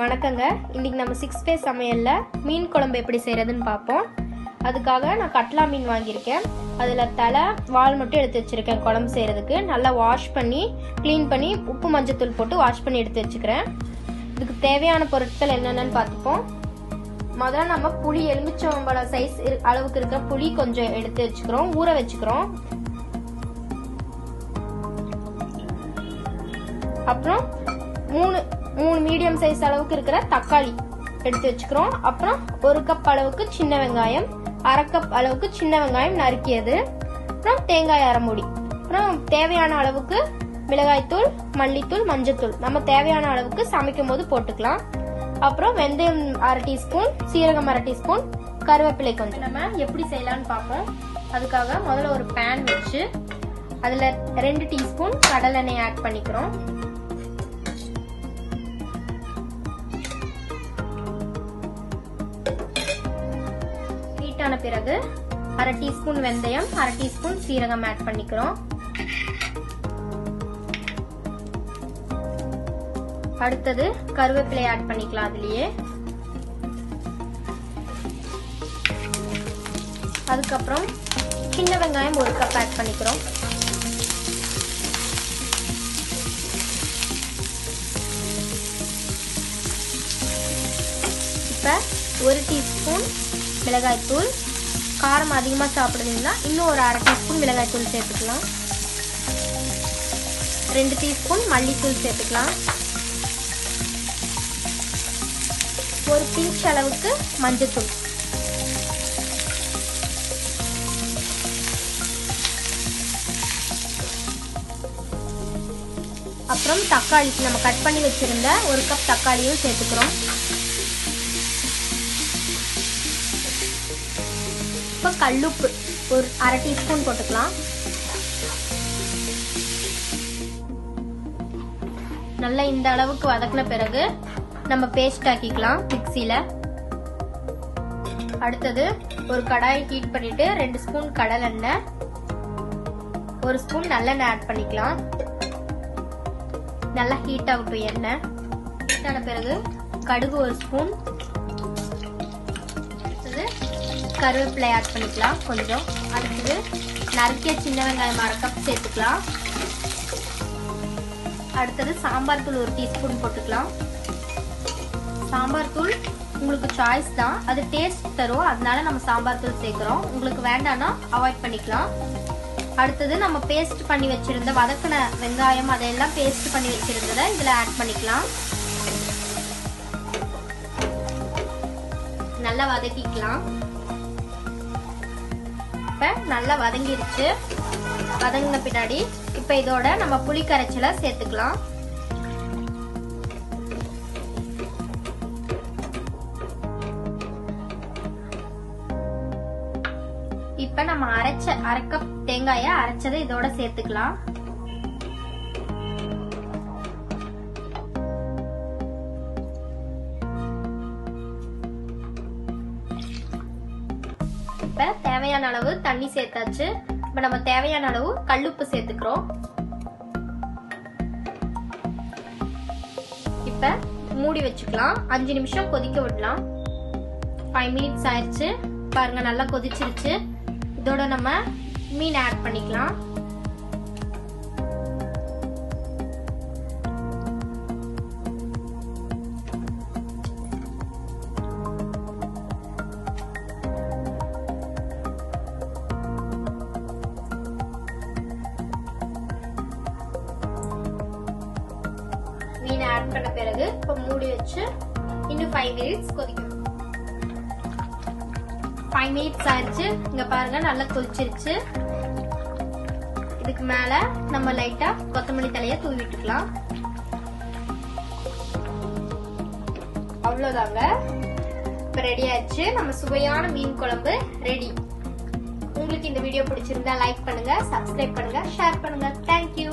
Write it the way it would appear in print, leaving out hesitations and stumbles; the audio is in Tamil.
வணக்கங்க. இன்னைக்கு நம்ம 6 டே சமையல்ல மீன் குழம்பு எப்படி செய்யறதுன்னு பார்ப்போம். அதுக்காக நான் கட்லா மீன் வாங்கியிருக்கேன். அதில் தலை வால் மட்டும் எடுத்து வச்சிருக்கேன். குழம்பு செய்யறதுக்கு நல்லா வாஷ் பண்ணி க்ளீன் பண்ணி உப்பு மஞ்சத்தூள் போட்டு வாஷ் பண்ணி எடுத்து வச்சுக்கிறேன். இதுக்கு தேவையான பொருட்கள் என்னென்னு பார்த்துப்போம். முதல்ல நம்ம புளி எலுமிச்சம்பழம் சைஸ் அளவுக்கு இருக்கிற புளி கொஞ்சம் எடுத்து வச்சுக்கிறோம், ஊற வச்சுக்கிறோம். அப்புறம் மூணு மீடியம் சைஸ் அளவுக்கு இருக்கிற தக்காளி எடுத்து வச்சுக்கிறோம். அப்புறம் 1 கப் அளவுக்கு சின்ன வெங்காயம், 1/2 கப் அளவுக்கு சின்ன வெங்காயம் நறுக்கியது, அப்புறம் தேங்காய் அரைமுடி, அப்புறம் தேவையான அளவுக்கு மிளகாய்த்தூள், மல்லித்தூள், மஞ்சத்தூள் நம்ம தேவையான அளவுக்கு சமைக்கும் போது போட்டுக்கலாம். அப்புறம் வெந்தயம் 1/2 டீஸ்பூன், சீரகம் 1/2 டீஸ்பூன், கருவேப்பிலை கொஞ்சம். நம்ம எப்படி செய்யலாம்னு பார்ப்போம். அதுக்காக முதல்ல ஒரு பேன் வச்சு அதுல 2 டீஸ்பூன் கடலெண்ணெய் ஆட் பண்ணிக்கிறோம். ஆன பிறகு 1/2 டீஸ்பூன் வெந்தயம், 1/2 டீஸ்பூன் சீரகம் ஆட் பண்ணிக்கிறோம். அடுத்தது கருவேப்பிலை ஆட் பண்ணிக்கலாம். அதுலயே அதுக்கப்புறம் சின்ன வெங்காயம் 1 கப் ஆட் பண்ணிக்கிறோம். இப்ப 1 டீஸ்பூன் மிளகாய்த்தூள், காரம் அதிகமாக சாப்பிடுவீங்களா இன்னும் ஒரு 1/2 டீஸ்பூன் மிளகாய்த்தூள் சேர்த்துக்கலாம். 2 டீஸ்பூன் மல்லித்தூள் சேர்த்துக்கலாம். 1 பிஞ்ச் அளவுக்கு மஞ்சத்தூள். அப்புறம் தக்காளி நம்ம கட் பண்ணி வச்சிருந்த 1 கப் தக்காளியும் சேர்த்துக்கிறோம். இப்போ கல்லுப்பு ஒரு 1/2 டீஸ்பூன் போட்டுக்கலாம். நல்லா இந்த அளவுக்கு வதக்கின பிறகு நம்ம பேஸ்ட் ஆக்கிக்கலாம் மிக்ஸில. அடுத்தது ஒரு கடாயை ஹீட் பண்ணிட்டு 2 ஸ்பூன் கடலெண்ணெய், 1 ஸ்பூன் நல்லெண்ணெய் ஆட் பண்ணிக்கலாம். நல்லா ஹீட் ஆகட்டும் எண்ணெய். ஹீட் ஆன பிறகு கடுகு 1 ஸ்பூன், கருவேப்பிலை ஆட் பண்ணிக்கலாம் கொஞ்சம். அடுத்தது நறுக்கிய சின்ன வெங்காயம் 1/2 கப் சேர்த்துக்கலாம். அடுத்தது சாம்பார் தூள் 1 டீஸ்பூன் போட்டுக்கலாம். சாம்பார் தூள் உங்களுக்கு சாய்ஸ் தான், அது டேஸ்ட் தரும், அதனால நம்ம சாம்பார் தூள் சேர்க்கிறோம். உங்களுக்கு வேண்டாம்னா அவாய்ட் பண்ணிக்கலாம். அடுத்தது நம்ம பேஸ்ட் பண்ணி வச்சிருந்த வதக்கின வெங்காயம் அதெல்லாம் பேஸ்ட் பண்ணி வச்சிருந்ததை இதுல ஆட் பண்ணிக்கலாம். நல்லா வதக்கிக்கலாம். நல்லா வதங்கிருச்சு. வதங்கின பின்னாடி இப்ப இதோட நம்ம புளி கரைச்சலை சேர்த்துக்கலாம். இப்ப நம்ம அரைச்ச 1/2 கப் தேங்காயை அரைச்சதை இதோட சேர்த்துக்கலாம். தேவையான அளவு தண்ணி சேர்த்தாச்சு. இப்ப நம்ம தேவையான அளவு கல்லுப்பு சேர்த்துக்கிறோம். இப்ப மூடி வச்சுக்கலாம். 5 நிமிஷம் கொதிக்க விடலாம். 5 மினிட்ஸ் ஆயிடுச்சு. பாருங்க நல்லா கொதிச்சிருச்சு. இதோட நம்ம மீன் ஆட் பண்ணிக்கலாம். மீன் ஆட் பண்ண பிறகு இப்ப மூடி வச்சு இன்னும் 5 மினிட்ஸ் கொதிக்கணும். 5 மினிட்ஸ் ஆயிடுச்சு. இங்க பாருங்க நல்லா கொதிச்சிருச்சு. இதுக்கு மேல நம்ம லைட்டா கொத்தமல்லி தலையை தூவி விட்டுக்கலாம். அவ்வளவுதாங்க, இப்ப ரெடி ஆயிடுச்சு. நம்ம சுவையான மீன் குழம்பு ரெடி. உங்களுக்கு இந்த வீடியோ பிடிச்சிருந்தா லைக் பண்ணுங்க, சப்ஸ்கிரைப் பண்ணுங்க, ஷேர் பண்ணுங்க. தேங்க்யூ.